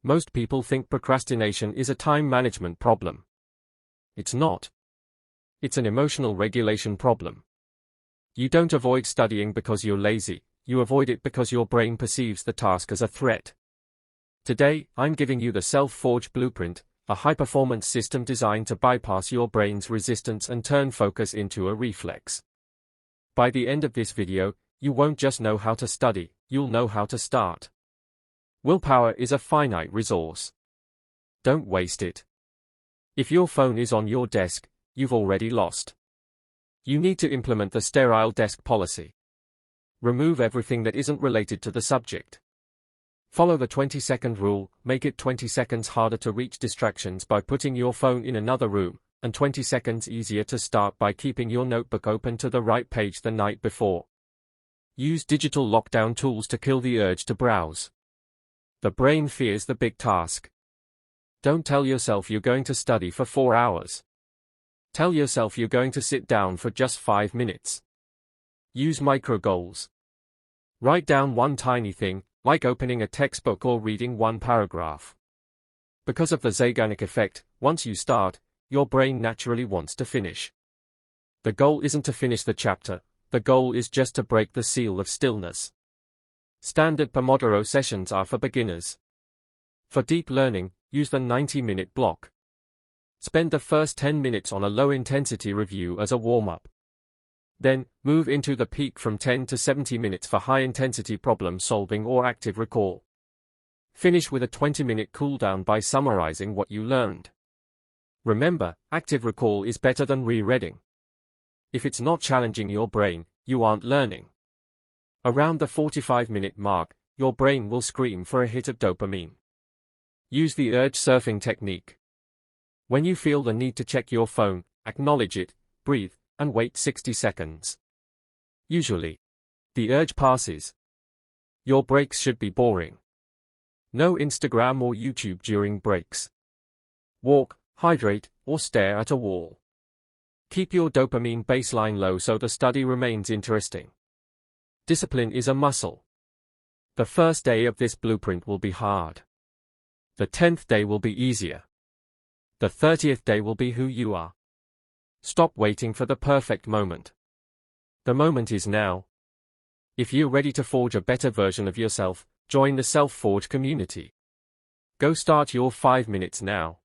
Most people think procrastination is a time management problem. It's not. It's an emotional regulation problem. You don't avoid studying because you're lazy, you avoid it because your brain perceives the task as a threat. Today, I'm giving you the Selfforge Blueprint, a high-performance system designed to bypass your brain's resistance and turn focus into a reflex. By the end of this video, you won't just know how to study, you'll know how to start. Willpower is a finite resource. Don't waste it. If your phone is on your desk, you've already lost. You need to implement the sterile desk policy. Remove everything that isn't related to the subject. Follow the 20-second rule, make it 20 seconds harder to reach distractions by putting your phone in another room, and 20 seconds easier to start by keeping your notebook open to the right page the night before. Use digital lockdown tools to kill the urge to browse. The brain fears the big task. Don't tell yourself you're going to study for 4 hours. Tell yourself you're going to sit down for just 5 minutes. Use micro goals. Write down one tiny thing, like opening a textbook or reading one paragraph. Because of the Zeigarnik effect, once you start, your brain naturally wants to finish. The goal isn't to finish the chapter, the goal is just to break the seal of stillness. Standard Pomodoro sessions are for beginners. For deep learning, use the 90-minute block. Spend the first 10 minutes on a low-intensity review as a warm-up. Then, move into the peak from 10 to 70 minutes for high-intensity problem-solving or active recall. Finish with a 20-minute cooldown by summarizing what you learned. Remember, active recall is better than rereading. If it's not challenging your brain, you aren't learning. Around the 45-minute mark, your brain will scream for a hit of dopamine. Use the urge surfing technique. When you feel the need to check your phone, acknowledge it, breathe, and wait 60 seconds. Usually, the urge passes. Your breaks should be boring. No Instagram or YouTube during breaks. Walk, hydrate, or stare at a wall. Keep your dopamine baseline low so the study remains interesting. Discipline is a muscle. The first day of this blueprint will be hard. The 10th day will be easier. The 30th day will be who you are. Stop waiting for the perfect moment. The moment is now. If you're ready to forge a better version of yourself, join the Selfforge community. Go start your 5 minutes now.